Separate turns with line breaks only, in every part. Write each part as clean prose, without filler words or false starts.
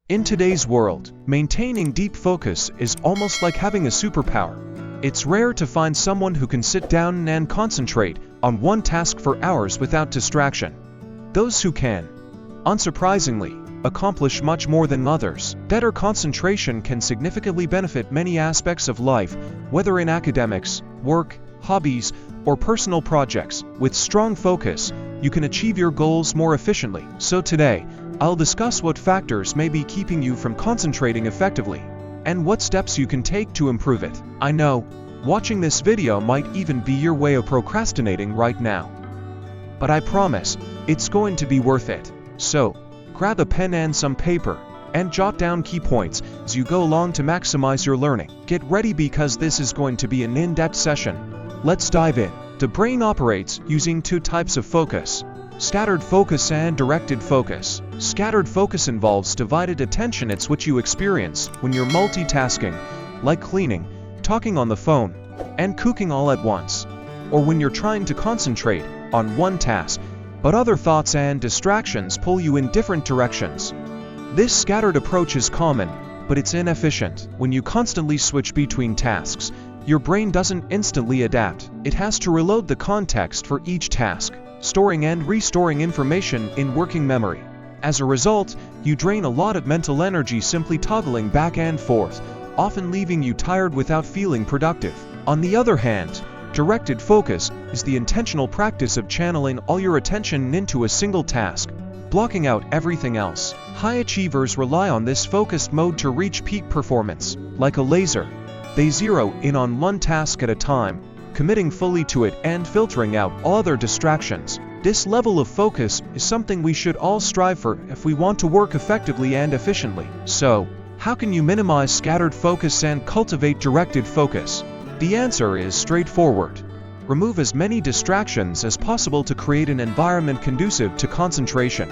In today's world, maintaining deep focus is almost like having a superpower. It's rare to find someone who can sit down and concentrate on one task for hours without distraction. Those who can, unsurprisingly, accomplish much more than others. Better concentration can significantly benefit many aspects of life, whether in academics, work, hobbies, or personal projects. With strong focus, you can achieve your goals more efficiently. So today, I'll discuss what factors may be keeping you from concentrating effectively, and what steps you can take to improve it. I know, watching this video might even be your way of procrastinating right now. But I promise, it's going to be worth it. So, grab a pen and some paper, and jot down key points as you go along to maximize your learning. Get ready because this is going to be an in-depth session. Let's dive in. The brain operates using two types of focus: scattered focus and directed focus. Scattered focus involves divided attention. It's what you experience when you're multitasking, like cleaning, talking on the phone, and cooking all at once, or when you're trying to concentrate on one task, but other thoughts and distractions pull you in different directions. This scattered approach is common, but it's inefficient. When you constantly switch between tasks, your brain doesn't instantly adapt. It has to reload the context for each task, storing and restoring information in working memory. As a result, you drain a lot of mental energy simply toggling back and forth, often leaving you tired without feeling productive. On the other hand, directed focus is the intentional practice of channeling all your attention into a single task, blocking out everything else. High achievers rely on this focused mode to reach peak performance. Like a laser, they zero in on one task at a time, committing fully to it and filtering out all other distractions. This level of focus is something we should all strive for if we want to work effectively and efficiently. So, how can you minimize scattered focus and cultivate directed focus? The answer is straightforward. Remove as many distractions as possible to create an environment conducive to concentration.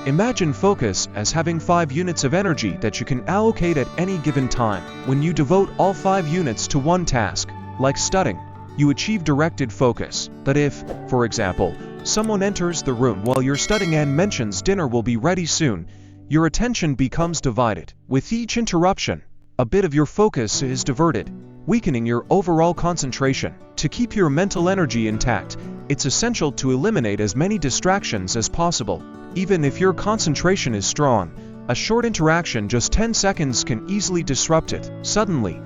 Imagine focus as having 5 units of energy that you can allocate at any given time. When you devote all 5 units to one task, like studying, you achieve directed focus. But if, for example, someone enters the room while you're studying and mentions dinner will be ready soon, your attention becomes divided. With each interruption, a bit of your focus is diverted, weakening your overall concentration. To keep your mental energy intact, it's essential to eliminate as many distractions as possible. Even if your concentration is strong, a short interaction, just 10 seconds, can easily disrupt it. Suddenly,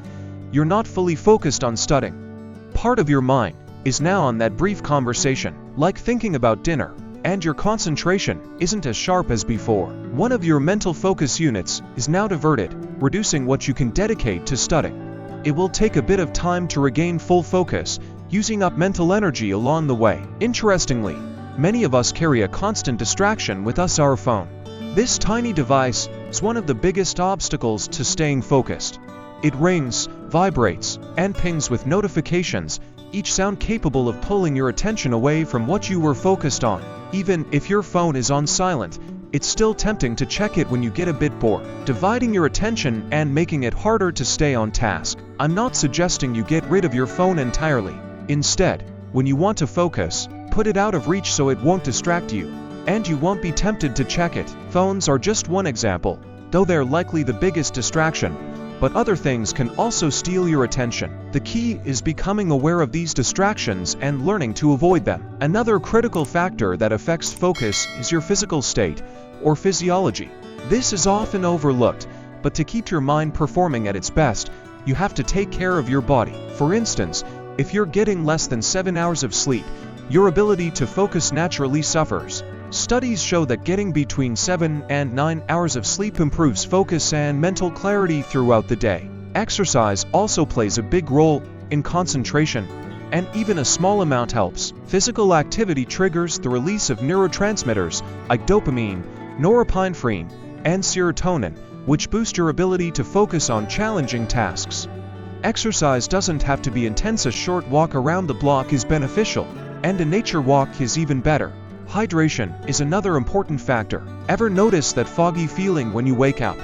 you're not fully focused on studying. Part of your mind is now on that brief conversation, like thinking about dinner, and your concentration isn't as sharp as before. One of your mental focus units is now diverted, reducing what you can dedicate to studying. It will take a bit of time to regain full focus, using up mental energy along the way. Interestingly, many of us carry a constant distraction with us: our phone. This tiny device is one of the biggest obstacles to staying focused. It rings, vibrates, and pings with notifications, each sound capable of pulling your attention away from what you were focused on. Even if your phone is on silent, it's still tempting to check it when you get a bit bored, dividing your attention and making it harder to stay on task. I'm not suggesting you get rid of your phone entirely. Instead, when you want to focus, put it out of reach so it won't distract you, and you won't be tempted to check it. Phones are just one example, though they're likely the biggest distraction, but other things can also steal your attention. The key is becoming aware of these distractions and learning to avoid them. Another critical factor that affects focus is your physical state, or physiology. This is often overlooked, but to keep your mind performing at its best, you have to take care of your body. For instance, if you're getting less than 7 hours of sleep, your ability to focus naturally suffers. Studies show that getting between 7 and 9 hours of sleep improves focus and mental clarity throughout the day. Exercise also plays a big role in concentration, and even a small amount helps. Physical activity triggers the release of neurotransmitters like dopamine, norepinephrine, and serotonin, which boost your ability to focus on challenging tasks. Exercise doesn't have to be intense. A short walk around the block is beneficial, and a nature walk is even better. Hydration is another important factor. Ever notice that foggy feeling when you wake up?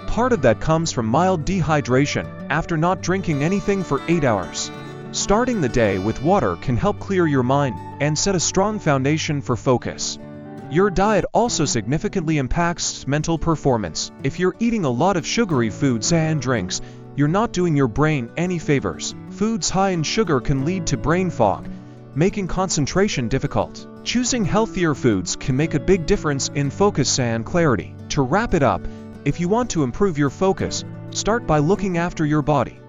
Part of that comes from mild dehydration after not drinking anything for 8 hours. Starting the day with water can help clear your mind and set a strong foundation for focus. Your diet also significantly impacts mental performance. If you're eating a lot of sugary foods and drinks, you're not doing your brain any favors. Foods high in sugar can lead to brain fog, making concentration difficult. Choosing healthier foods can make a big difference in focus and clarity. To wrap it up, if you want to improve your focus, start by looking after your body.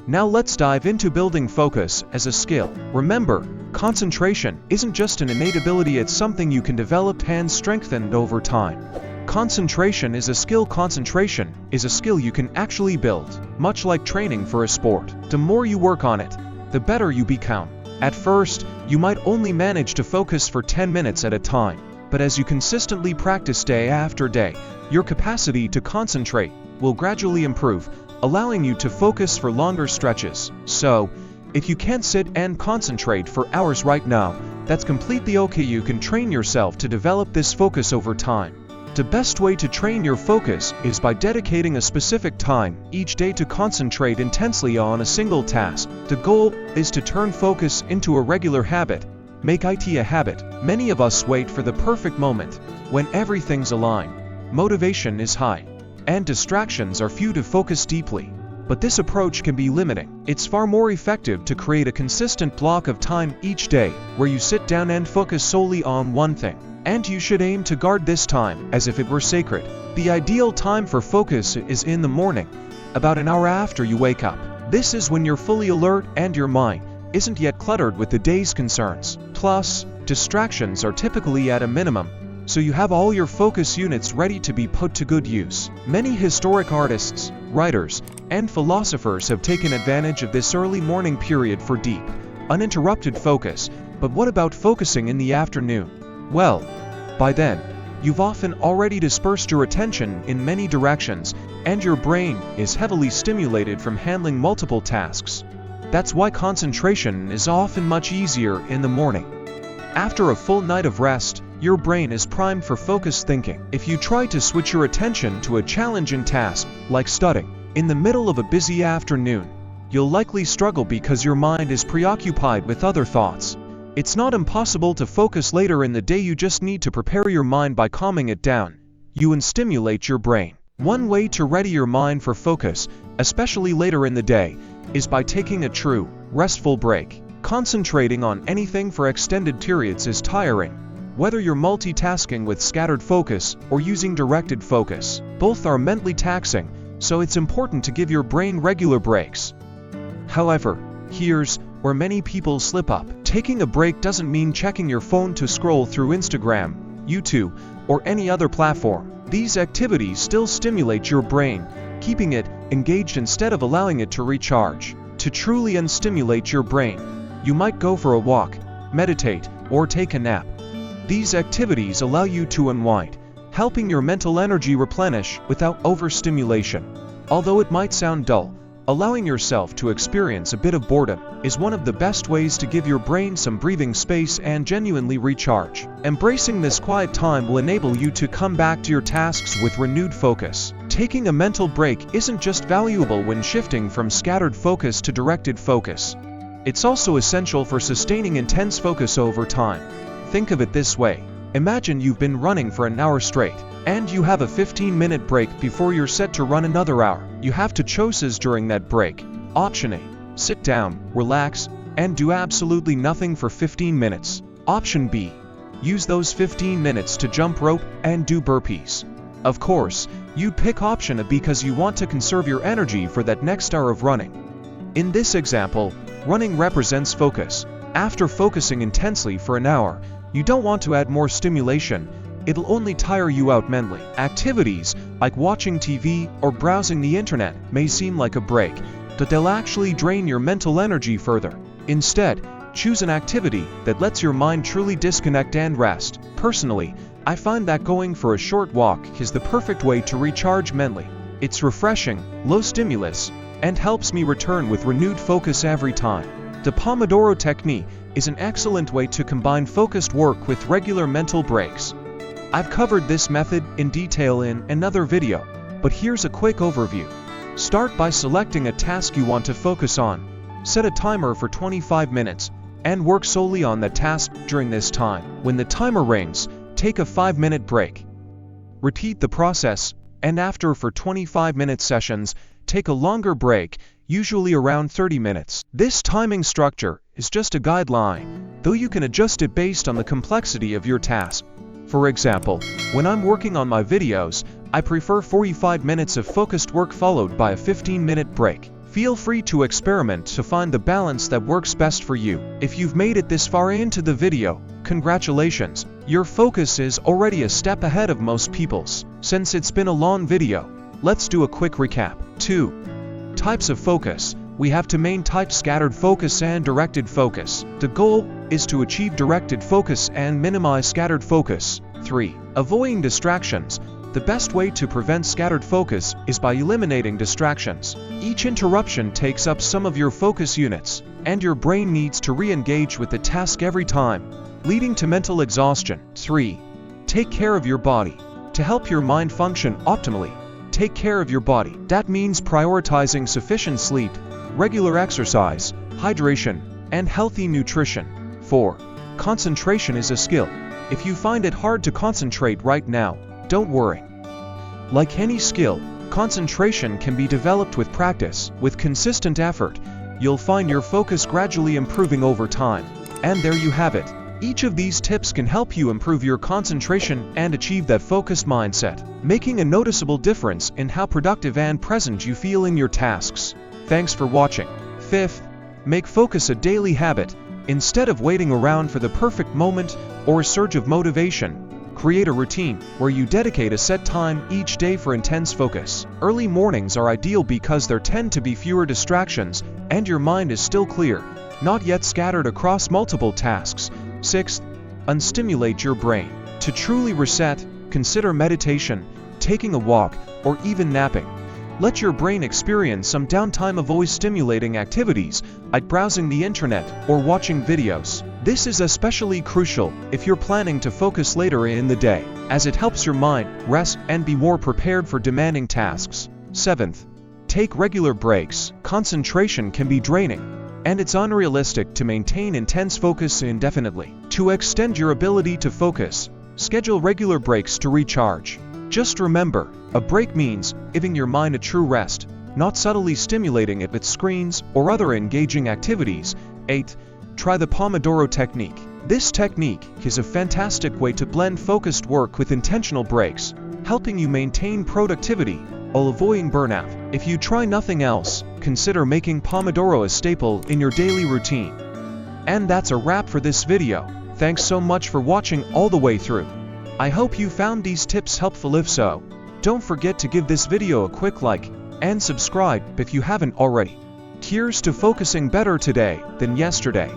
Now let's dive into building focus as a skill. Remember, concentration isn't just an innate ability, it's something you can develop and strengthen over time. Concentration is a skill. Concentration is a skill you can actually build, much like training for a sport. The more you work on it, the better you become. At first, you might only manage to focus for 10 minutes at a time, but as you consistently practice day after day, your capacity to concentrate will gradually improve, allowing you to focus for longer stretches. So, if you can't sit and concentrate for hours right now, that's completely okay. You can train yourself to develop this focus over time. The best way to train your focus is by dedicating a specific time each day to concentrate intensely on a single task. The goal is to turn focus into a regular habit. Make it a habit. Many of us wait for the perfect moment, when everything's aligned, motivation is high, and distractions are few to focus deeply. But this approach can be limiting. It's far more effective to create a consistent block of time each day where you sit down and focus solely on one thing. And you should aim to guard this time as if it were sacred. The ideal time for focus is in the morning, about an hour after you wake up. This is when you're fully alert and your mind isn't yet cluttered with the day's concerns. Plus, distractions are typically at a minimum, so you have all your focus units ready to be put to good use. Many historic artists, writers, and philosophers have taken advantage of this early morning period for deep, uninterrupted focus. But what about focusing in the afternoon? Well, by then, you've often already dispersed your attention in many directions, and your brain is heavily stimulated from handling multiple tasks. That's why concentration is often much easier in the morning. After a full night of rest, your brain is primed for focused thinking. If you try to switch your attention to a challenging task, like studying, in the middle of a busy afternoon, you'll likely struggle because your mind is preoccupied with other thoughts. It's not impossible to focus later in the day. You just need to prepare your mind by calming it down. You stimulate your brain. One way to ready your mind for focus, especially later in the day, is by taking a true, restful break. Concentrating on anything for extended periods is tiring. Whether you're multitasking with scattered focus or using directed focus, both are mentally taxing, so it's important to give your brain regular breaks. However, here's where many people slip up. Taking a break doesn't mean checking your phone to scroll through Instagram, YouTube, or any other platform. These activities still stimulate your brain, keeping it engaged instead of allowing it to recharge. To truly unstimulate your brain, you might go for a walk, meditate, or take a nap. These activities allow you to unwind, helping your mental energy replenish without overstimulation. Although it might sound dull, allowing yourself to experience a bit of boredom is one of the best ways to give your brain some breathing space and genuinely recharge. Embracing this quiet time will enable you to come back to your tasks with renewed focus. Taking a mental break isn't just valuable when shifting from scattered focus to directed focus. It's also essential for sustaining intense focus over time. Think of it this way. Imagine you've been running for an hour straight, and you have a 15-minute break before you're set to run another hour. You have two choices during that break. Option A, sit down, relax, and do absolutely nothing for 15 minutes. Option B, use those 15 minutes to jump rope and do burpees. Of course, you'd pick option A because you want to conserve your energy for that next hour of running. In this example, running represents focus. After focusing intensely for an hour, you don't want to add more stimulation. It'll only tire you out mentally. Activities like watching TV or browsing the internet may seem like a break, but they'll actually drain your mental energy further. Instead, choose an activity that lets your mind truly disconnect and rest. Personally, I find that going for a short walk is the perfect way to recharge mentally. It's refreshing, low stimulus, and helps me return with renewed focus every time. The Pomodoro technique is an excellent way to combine focused work with regular mental breaks. I've covered this method in detail in another video, but here's a quick overview. Start by selecting a task you want to focus on. Set a timer for 25 minutes, and work solely on that task during this time. When the timer rings, take a 5-minute break. Repeat the process, and after for 25-minute sessions, take a longer break, usually around 30 minutes. This timing structure is just a guideline, though you can adjust it based on the complexity of your task. For example, when I'm working on my videos, I prefer 45 minutes of focused work followed by a 15-minute break. Feel free to experiment to find the balance that works best for you. If you've made it this far into the video, congratulations! Your focus is already a step ahead of most people's. Since it's been a long video, let's do a quick recap. 2. Types of focus. We have two main types: scattered focus and directed focus. The goal is to achieve directed focus and minimize scattered focus. 3. Avoiding distractions. The best way to prevent scattered focus is by eliminating distractions. Each interruption takes up some of your focus units, and your brain needs to re-engage with the task every time, leading to mental exhaustion. 3. Take care of your body. To help your mind function optimally, take care of your body. That means prioritizing sufficient sleep, regular exercise, hydration, and healthy nutrition. 4. Concentration is a skill. If you find it hard to concentrate right now, don't worry. Like any skill, concentration can be developed with practice. With consistent effort, you'll find your focus gradually improving over time. And there you have it. Each of these tips can help you improve your concentration and achieve that focused mindset, making a noticeable difference in how productive and present you feel in your tasks. Thanks for watching. 5th, make focus a daily habit. Instead of waiting around for the perfect moment or a surge of motivation, create a routine where you dedicate a set time each day for intense focus. Early mornings are ideal because there tend to be fewer distractions and your mind is still clear, not yet scattered across multiple tasks. 6th, unstimulate your brain. To truly reset, consider meditation, taking a walk, or even napping. Let your brain experience some downtime. Avoid stimulating activities like browsing the internet or watching videos. This is especially crucial if you're planning to focus later in the day, as it helps your mind rest and be more prepared for demanding tasks. 7th, take regular breaks. Concentration can be draining, and it's unrealistic to maintain intense focus indefinitely. To extend your ability to focus, schedule regular breaks to recharge. Just remember, a break means giving your mind a true rest, not subtly stimulating it with screens or other engaging activities. 8. Try the Pomodoro technique. This technique is a fantastic way to blend focused work with intentional breaks, helping you maintain productivity while avoiding burnout. If you try nothing else, consider making Pomodoro a staple in your daily routine. And that's a wrap for this video. Thanks so much for watching all the way through. I hope you found these tips helpful. If so, don't forget to give this video a quick like and subscribe if you haven't already. Here's to focusing better today than yesterday.